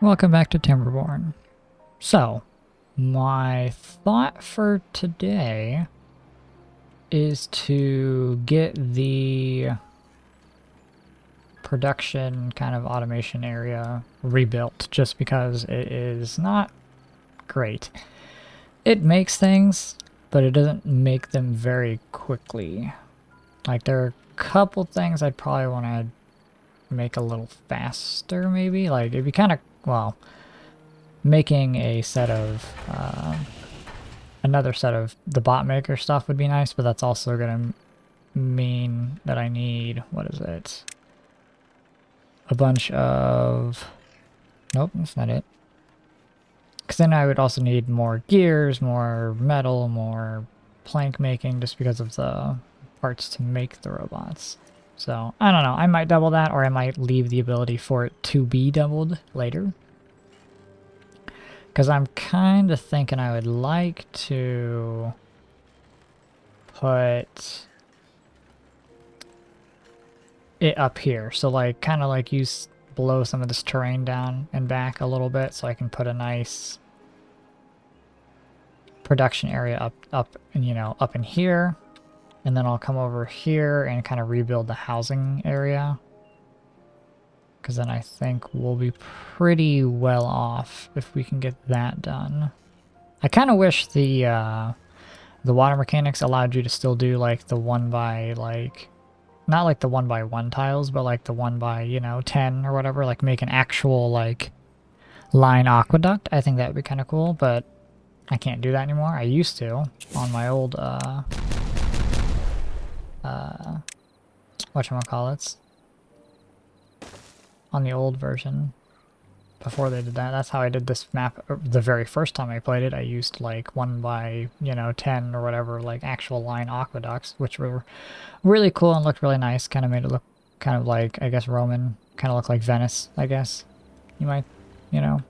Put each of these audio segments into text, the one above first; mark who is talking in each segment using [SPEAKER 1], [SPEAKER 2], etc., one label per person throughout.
[SPEAKER 1] Welcome back to Timberborn. So, my thought for today is to get the production kind of automation area rebuilt just because it is not great. It makes things, but it doesn't make them very quickly. Like, there are a couple things I'd probably want to make a little faster, maybe. Like, it'd be kind of, well, making a set of another set of the bot maker stuff would be nice, but that's also gonna mean that I need, what is it, a bunch of, nope, that's not it, because then I would also need more gears, more metal, more plank making, just because of the parts to make the robots. So I don't know, I might double that, or I might leave the ability for it to be doubled later. Because I'm kind of thinking I would like to put it up here. So like kind of like blow some of this terrain down and back a little bit so I can put a nice production area up and, you know, up in here. And then I'll come over here and kind of rebuild the housing area. Because then I think we'll be pretty well off if we can get that done. I kind of wish the water mechanics allowed you to still do like the 1 by like, not like the 1 by 1 tiles, but like the 1 by, you know, 10 or whatever, like make an actual like line aqueduct. I think that would be kind of cool, but I can't do that anymore. I used to on my old whatchamacallits, on the old version before they did that. That's how I did this map the very first time I played it. I used like 1 by, you know, 10 or whatever, like actual line aqueducts, which were really cool and looked really nice. Kind of made it look kind of like, I guess, Roman, kind of look like Venice, I guess you might, you know.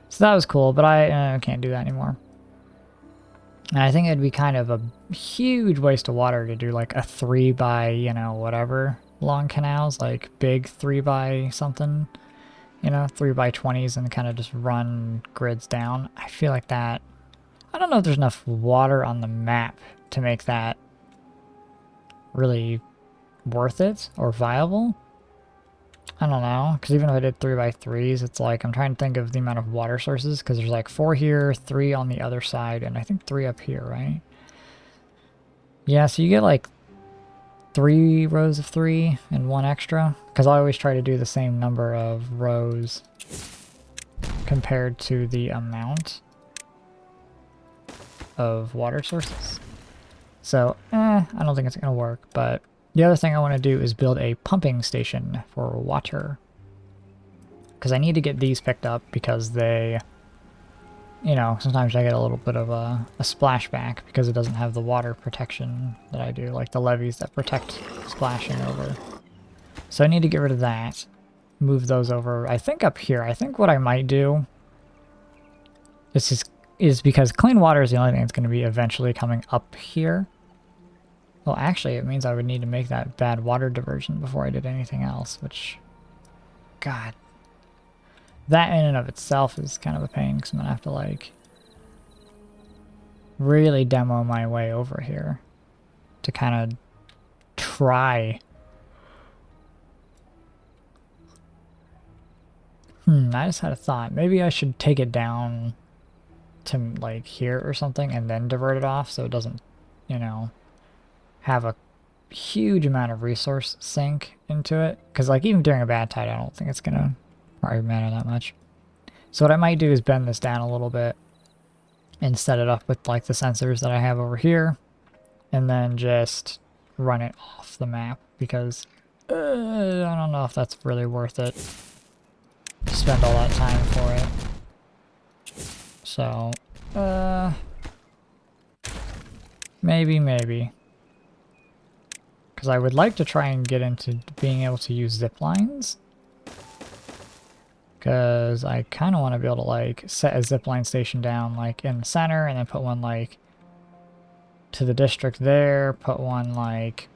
[SPEAKER 1] So that was cool, but I can't do that anymore. And I think it'd be kind of a huge waste of water to do like a 3 by, you know, whatever long canals, like big 3 by something, you know, 3 by 20s, and kind of just run grids down. I feel like that, I don't know if there's enough water on the map to make that really worth it or viable. I don't know, because even if I did 3 by 3s, it's like I'm trying to think of the amount of water sources, because there's like 4 here, 3 on the other side, and I think 3 up here, right? Yeah, so you get like 3 rows of 3 and 1 extra, because I always try to do the same number of rows compared to the amount of water sources. So, I don't think it's going to work, but the other thing I want to do is build a pumping station for water, because I need to get these picked up because they, you know, sometimes I get a little bit of a splashback because it doesn't have the water protection that I do, like the levees that protect splashing over. So I need to get rid of that, move those over, I think up here. I think what I might do is because clean water is the only thing that's going to be eventually coming up here. Well, actually, it means I would need to make that bad water diversion before I did anything else, which, God, that in and of itself is kind of a pain, because I'm going to have to, like, really demo my way over here to kind of try. I just had a thought. Maybe I should take it down to, like, here or something and then divert it off so it doesn't, you know, have a huge amount of resource sink into it. Because, like, even during a bad tide, I don't think it's going to probably matter that much. So what I might do is bend this down a little bit and set it up with like the sensors that I have over here, and then just run it off the map, because I don't know if that's really worth it to spend all that time for it. So maybe, because I would like to try and get into being able to use zip lines. Because I kind of want to be able to like set a zipline station down like in the center, and then put one like to the district there, put one like,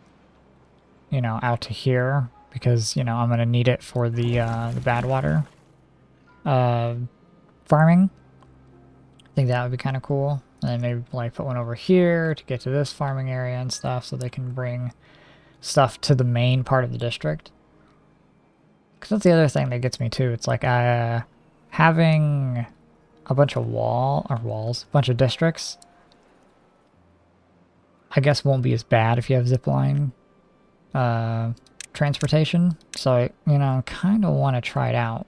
[SPEAKER 1] you know, out to here, because, you know, I'm going to need it for the bad water farming. I think that would be kind of cool. And then maybe like put one over here to get to this farming area and stuff so they can bring stuff to the main part of the district. Because that's the other thing that gets me too. It's like having a bunch of a bunch of districts, I guess won't be as bad if you have zipline transportation. So I, you know, kind of want to try it out.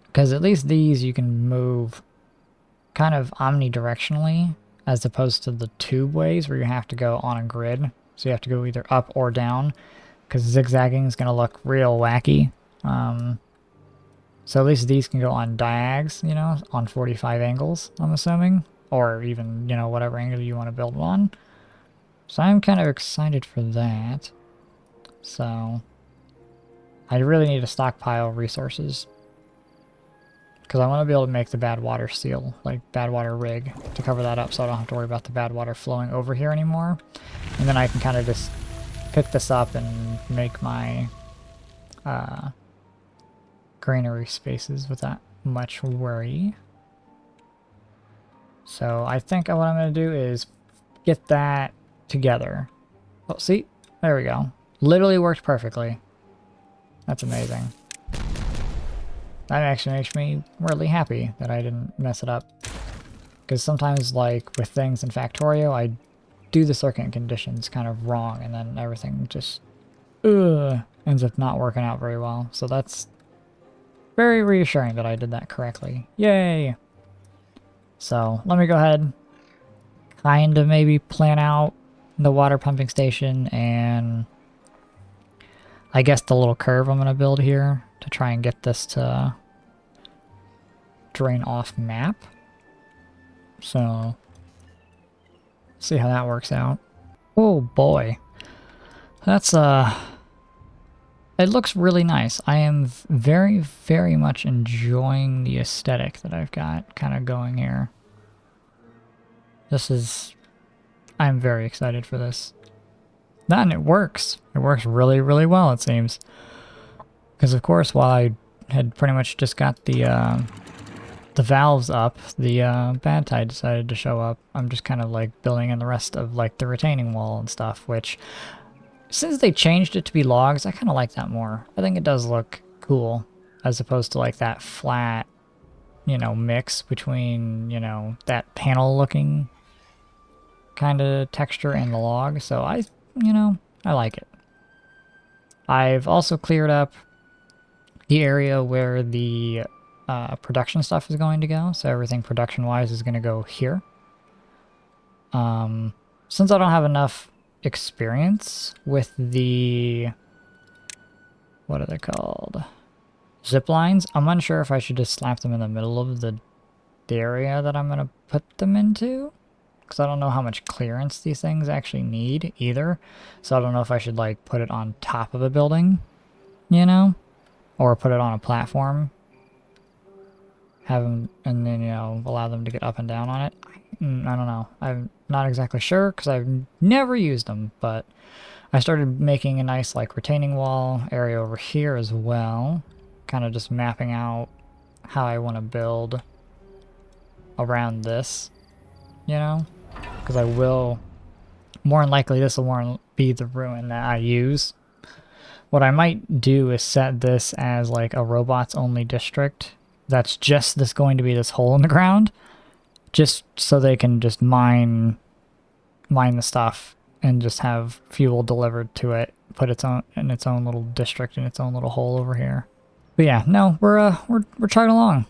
[SPEAKER 1] Because at least these you can move kind of omnidirectionally as opposed to the tube ways where you have to go on a grid. So you have to go either up or down because zigzagging is going to look real wacky. So at least these can go on diags, you know, on 45 angles, I'm assuming. Or even, you know, whatever angle you want to build on. So I'm kind of excited for that. So I really need to stockpile resources. Because I want to be able to make the bad water seal, like bad water rig, to cover that up so I don't have to worry about the bad water flowing over here anymore. And then I can kind of just pick this up and make my granary spaces without much worry. So I think what I'm going to do is get that together. Oh, see? There we go. Literally worked perfectly. That's amazing. That actually makes me really happy that I didn't mess it up. Because sometimes, like, with things in Factorio, I do the circuit conditions kind of wrong, and then everything just ends up not working out very well. So that's very reassuring that I did that correctly. Yay! So, let me go ahead, kind of maybe plan out the water pumping station and I guess the little curve I'm going to build here to try and get this to drain off map. So, see how that works out. Oh boy. That's, it looks really nice. I am very, very much enjoying the aesthetic that I've got kind of going here. I'm very excited for this. And it works. It works really, really well, it seems. Because of course, while I had pretty much just got the valves up, the bad tide decided to show up. I'm just kind of like building in the rest of like the retaining wall and stuff, which since they changed it to be logs, I kind of like that more. I think it does look cool as opposed to like that flat, you know, mix between, you know, that panel looking kind of texture and the log. So I like it. I've also cleared up the area where the production stuff is going to go. So everything production-wise is going to go here. Since I don't have enough experience with the... what are they called? Zip lines. I'm unsure if I should just slap them in the middle of the area that I'm going to put them into. Because I don't know how much clearance these things actually need either. So I don't know if I should like put it on top of a building, you know? Or put it on a platform. Have them, and then, you know, allow them to get up and down on it. I don't know. I'm not exactly sure because I've never used them, but I started making a nice like retaining wall area over here as well. Kind of just mapping out how I want to build around this, you know? Because I will, more than likely this will be the ruin that I use. What I might do is set this as like a robots only district. That's just going to be this hole in the ground. Just so they can just mine the stuff and just have fuel delivered to it. Put its own in its own little district in its own little hole over here. But yeah, no, we're chugging along.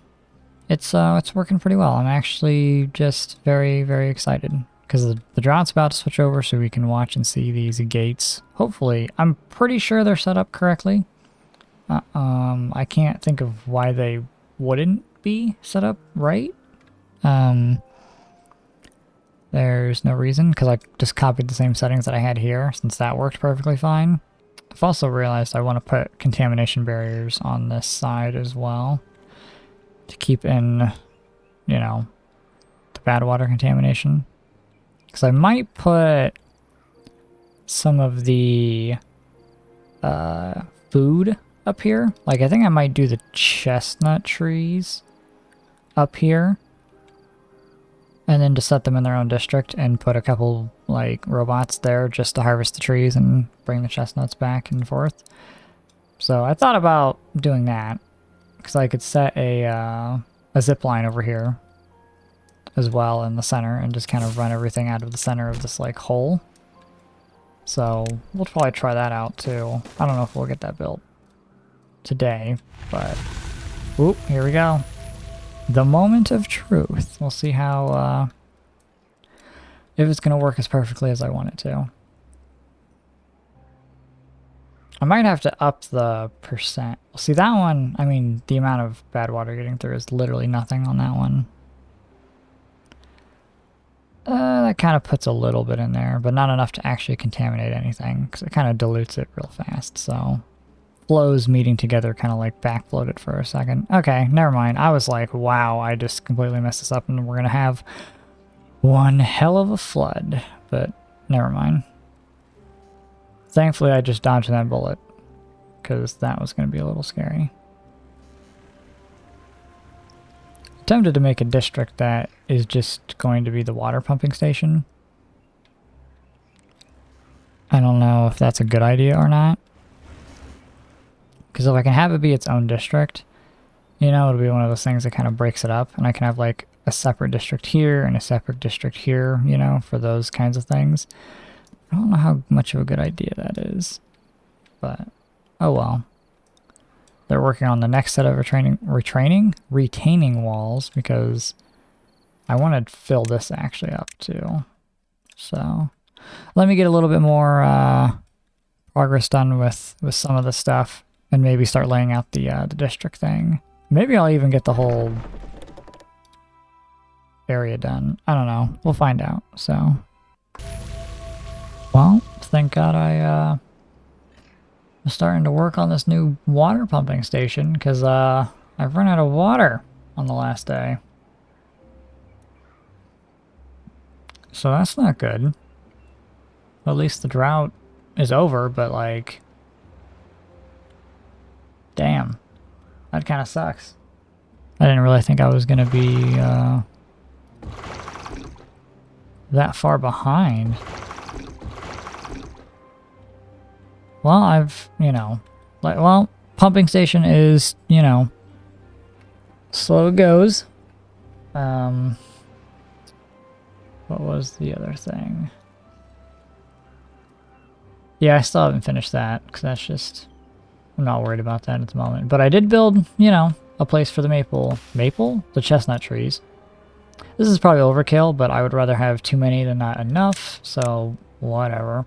[SPEAKER 1] It's working pretty well. I'm actually just very, very excited. Because the drought's about to switch over so we can watch and see these gates. Hopefully. I'm pretty sure they're set up correctly. I can't think of why they wouldn't be set up right. There's no reason because I just copied the same settings that I had here since that worked perfectly fine. I've also realized I want to put contamination barriers on this side as well. To keep in, you know, the bad water contamination. Because I might put some of the food up here. Like, I think I might do the chestnut trees up here. And then just set them in their own district and put a couple, like, robots there just to harvest the trees and bring the chestnuts back and forth. So I thought about doing that. Because I could set a zip line over here as well in the center and just kind of run everything out of the center of this, like, hole. So we'll probably try that out too. I don't know if we'll get that built today, but oop, here we go. The moment of truth. We'll see how if it's gonna work as perfectly as I want it to. I might have to up the percent. See, that one, I mean, the amount of bad water getting through is literally nothing on that one. That kind of puts a little bit in there, but not enough to actually contaminate anything, because it kind of dilutes it real fast, so... Flows meeting together kind of like backfloated for a second. Okay, never mind. I was like, wow, I just completely messed this up and we're going to have one hell of a flood, but never mind. Thankfully, I just dodged that bullet, because that was going to be a little scary. Tempted to make a district that is just going to be the water pumping station. I don't know if that's a good idea or not. Because if I can have it be its own district, you know, it'll be one of those things that kind of breaks it up. And I can have like a separate district here and a separate district here, you know, for those kinds of things. I don't know how much of a good idea that is. But, oh well. They're working on the next set of retaining walls, because I want to fill this actually up too. So let me get a little bit more progress done with some of the stuff and maybe start laying out the district thing. Maybe I'll even get the whole area done. I don't know. We'll find out. So, well, thank God I was starting to work on this new water pumping station, because I've run out of water on the last day. So that's not good. At least the drought is over, but like, damn, that kind of sucks. I didn't really think I was going to be that far behind. Well, I've, you know, like, well, pumping station is, you know, slow goes. What was the other thing? Yeah, I still haven't finished that, because that's just, I'm not worried about that at the moment. But I did build, you know, a place for the the chestnut trees. This is probably overkill, but I would rather have too many than not enough, so whatever.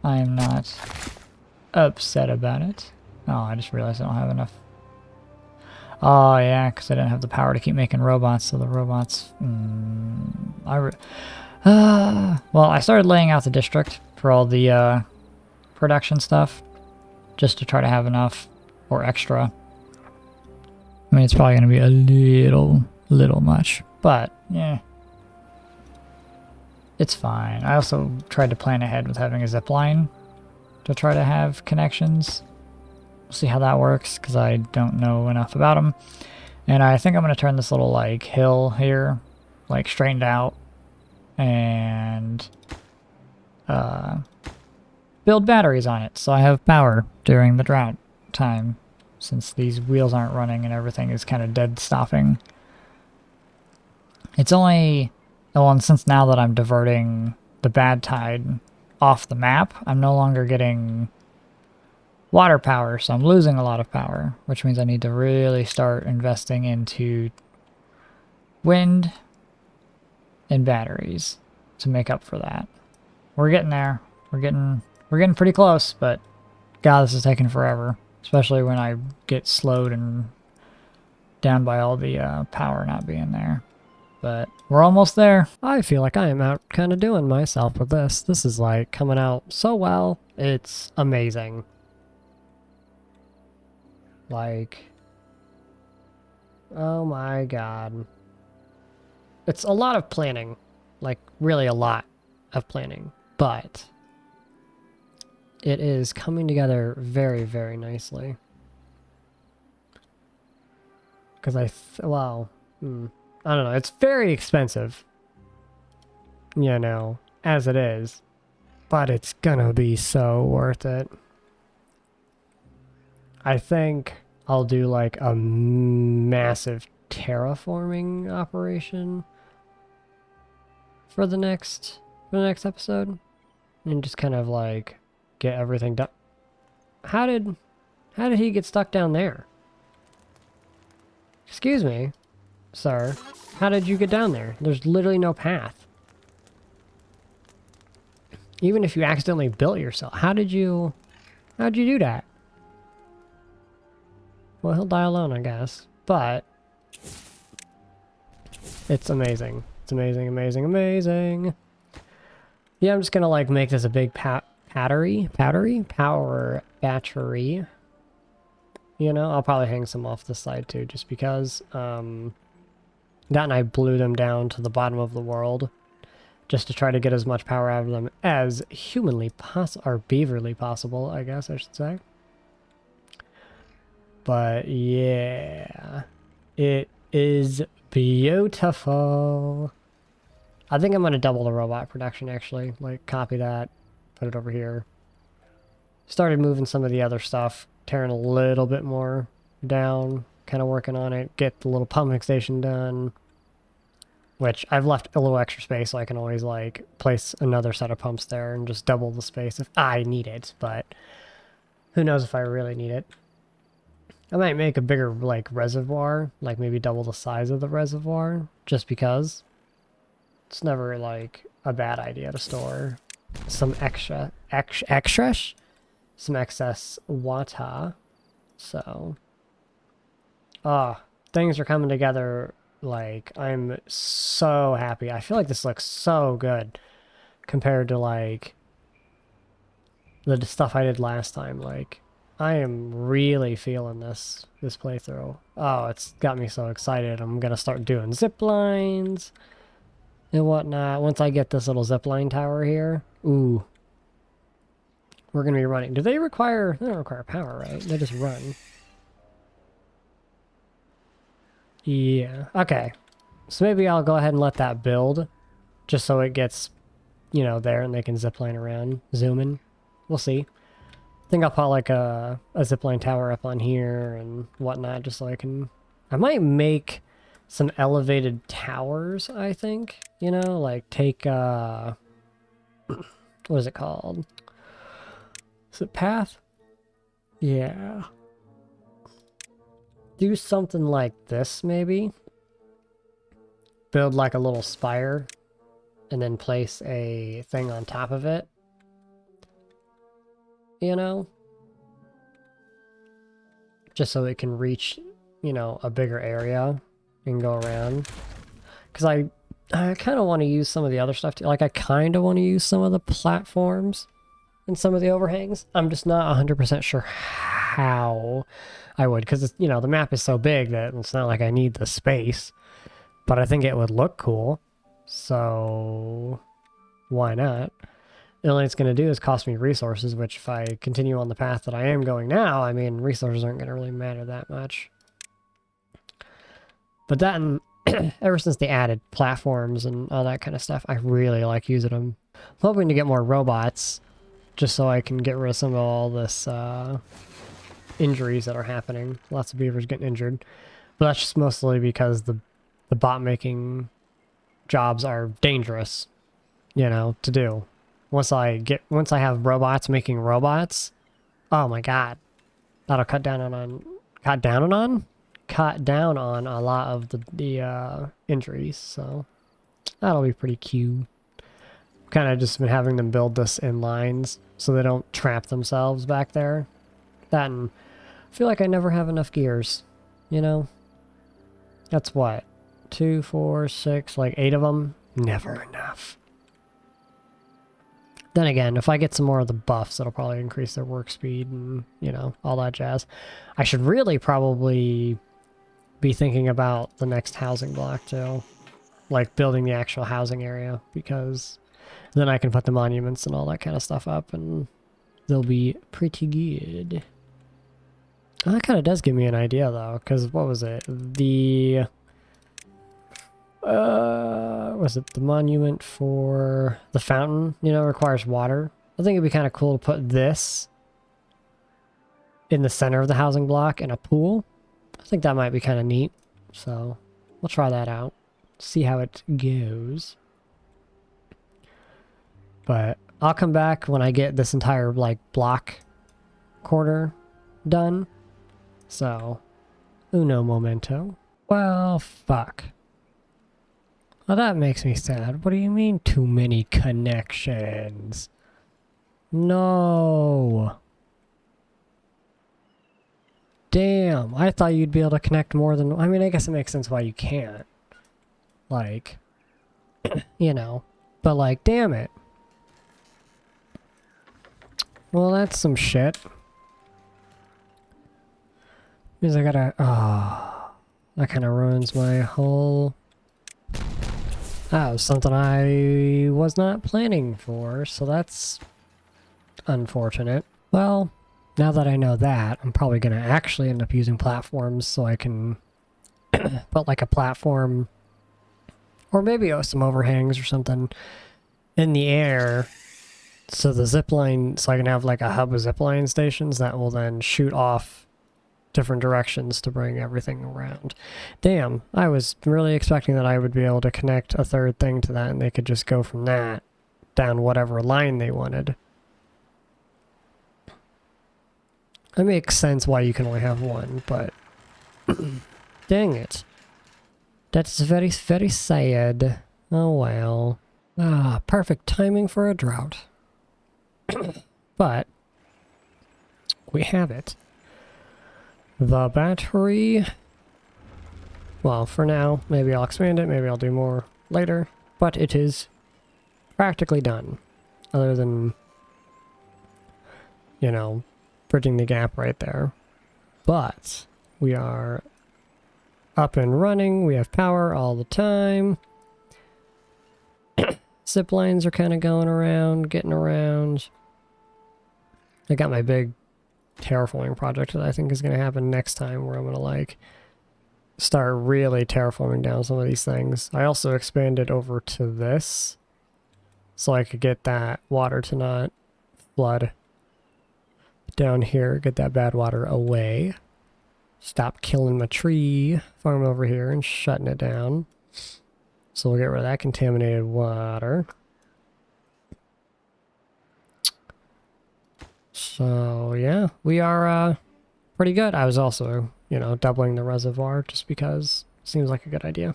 [SPEAKER 1] I am not upset about it. Oh, I just realized I don't have enough. Oh, yeah, because I didn't have the power to keep making robots, so the robots... well, I started laying out the district for all the production stuff, just to try to have enough or extra. I mean, it's probably going to be a little much, but yeah, it's fine. I also tried to plan ahead with having a zip line to try to have connections. We'll see how that works, because I don't know enough about them. And I think I'm going to turn this little like hill here like straightened out and build batteries on it so I have power during the drought time, since these wheels aren't running and everything is kind of dead stopping. It's only, well, and since now that I'm diverting the bad tide off the map, I'm no longer getting water power, so I'm losing a lot of power, which means I need to really start investing into wind and batteries to make up for that. We're getting there. We're getting pretty close, but God, this is taking forever, especially when I get slowed and down by all the power not being there. But we're almost there.
[SPEAKER 2] I feel like I am out kind of doing myself with this. This is like coming out so well. It's amazing. Like, oh my God. It's a lot of planning. Like, really a lot of planning. But it is coming together very, very nicely. Because wow. I don't know. It's very expensive. You know, as it is. But it's gonna be so worth it. I think I'll do like a massive terraforming operation for the next episode. And just kind of like get everything done. How did he get stuck down there? Excuse me, sir. How did you get down there? There's literally no path. Even if you accidentally built yourself, how'd you do that? Well, he'll die alone, I guess. But it's amazing. It's amazing, amazing, amazing. Yeah, I'm just gonna like make this a big power battery. You know, I'll probably hang some off the side too, just because. That and I blew them down to the bottom of the world, just to try to get as much power out of them as humanly possible, or beaverly possible, I guess I should say. But yeah, it is beautiful. I think I'm going to double the robot production, actually. Like, copy that, put it over here. Started moving some of the other stuff, tearing a little bit more down, kind of working on it, get the little pumping station done. Which, I've left a little extra space, so I can always, like, place another set of pumps there and just double the space if I need it, but who knows if I really need it. I might make a bigger, like, reservoir, like maybe double the size of the reservoir, just because. It's never, like, a bad idea to store some some excess water. So, things are coming together. Like, I'm so happy. I feel like this looks so good compared to, like, the stuff I did last time. Like, I am really feeling this playthrough. Oh, it's got me so excited. I'm gonna start doing zip lines and whatnot. Once I get this little zipline tower here, ooh, we're gonna be running. Do they don't require power, right? They just run. Yeah, okay. So maybe I'll go ahead and let that build, just so it gets, you know, there and they can zipline around, zoom in. We'll see. I think I'll put like a zipline tower up on here and whatnot, just so I might make some elevated towers, I think. You know, like take, what is it called? Is it path? Yeah. Do something like this, maybe. Build like a little spire and then place a thing on top of it. You know? Just so it can reach, you know, a bigger area and go around. Because I kind of want to use some of the other stuff too. Like, I kind of want to use some of the platforms and some of the overhangs. I'm just not 100% sure how I would. Because, you know, the map is so big that it's not like I need the space. But I think it would look cool. So, why not? The only it's going to do is cost me resources, which if I continue on the path that I am going now, I mean, resources aren't going to really matter that much. But that, and ever since they added platforms and all that kind of stuff, I really like using them. I'm hoping to get more robots, just so I can get rid of some of all this injuries that are happening. Lots of beavers getting injured. But that's just mostly because the bot making jobs are dangerous, you know, to do. Once I have robots making robots, oh my god, that'll cut down on a lot of the injuries. So that'll be pretty cute. Kind of just been having them build this in lines so they don't trap themselves back there. That, and I feel like I never have enough gears, you know. That's what, 2, 4, 6, like 8 of them. Never enough. Then again, if I get some more of the buffs, it'll probably increase their work speed and, you know, all that jazz. I should really probably be thinking about the next housing block, too. Like, building the actual housing area, because then I can put the monuments and all that kind of stuff up and they'll be pretty good. Oh, that kind of does give me an idea, though, because what was it? Was it the monument for the fountain? You know, requires water. I think it'd be kind of cool to put this in the center of the housing block and a pool. I think that might be kind of neat. So we'll try that out. See how it goes. But I'll come back when I get this entire, like, block corner done. So, uno momento. Well, fuck. Well, that makes me sad. What do you mean, too many connections? No. Damn, I thought you'd be able to connect more than... I mean, I guess it makes sense why you can't. Like, you know. But, like, damn it. Well, that's some shit. Means I gotta... Oh, that kind of ruins my whole... That was something I was not planning for, so that's unfortunate. Well, now that I know that, I'm probably going to actually end up using platforms so I can put like a platform or maybe some overhangs or something in the air so the zipline, so I can have like a hub of zipline stations that will then shoot off different directions to bring everything around. Damn, I was really expecting that I would be able to connect a third thing to that and they could just go from that down whatever line they wanted. It makes sense why you can only have one, but dang it. That's very, very sad. Oh well. Ah, perfect timing for a drought. But we have it. The battery, well, for now, maybe I'll expand it, maybe I'll do more later, but it is practically done. Other than, you know, bridging the gap right there. But we are up and running, we have power all the time. Zip lines are kind of going around, getting around. I got my big terraforming project that I think is going to happen next time, where I'm going to like start really terraforming down some of these things. I also expanded over to this so I could get that water to not flood down here, get that bad water away. Stop killing my tree farm over here and shutting it down. So we'll get rid of that contaminated water. So, yeah, we are pretty good. I was also, you know, doubling the reservoir just because it seems like a good idea.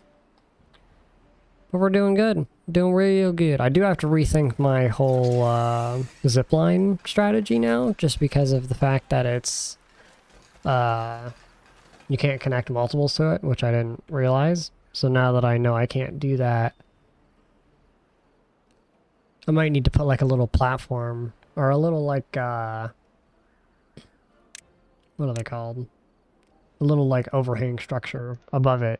[SPEAKER 2] But we're doing good. Doing real good. I do have to rethink my whole zipline strategy now, just because of the fact that it's... you can't connect multiples to it, which I didn't realize. So now that I know I can't do that, I might need to put like a little platform or a little like what are they called? A little like overhang structure above it,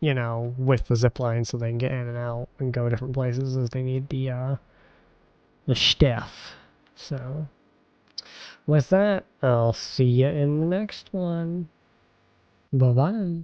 [SPEAKER 2] you know, with the zip line so they can get in and out and go different places as they need the stuff. So with that, I'll see you in the next one. Bye bye.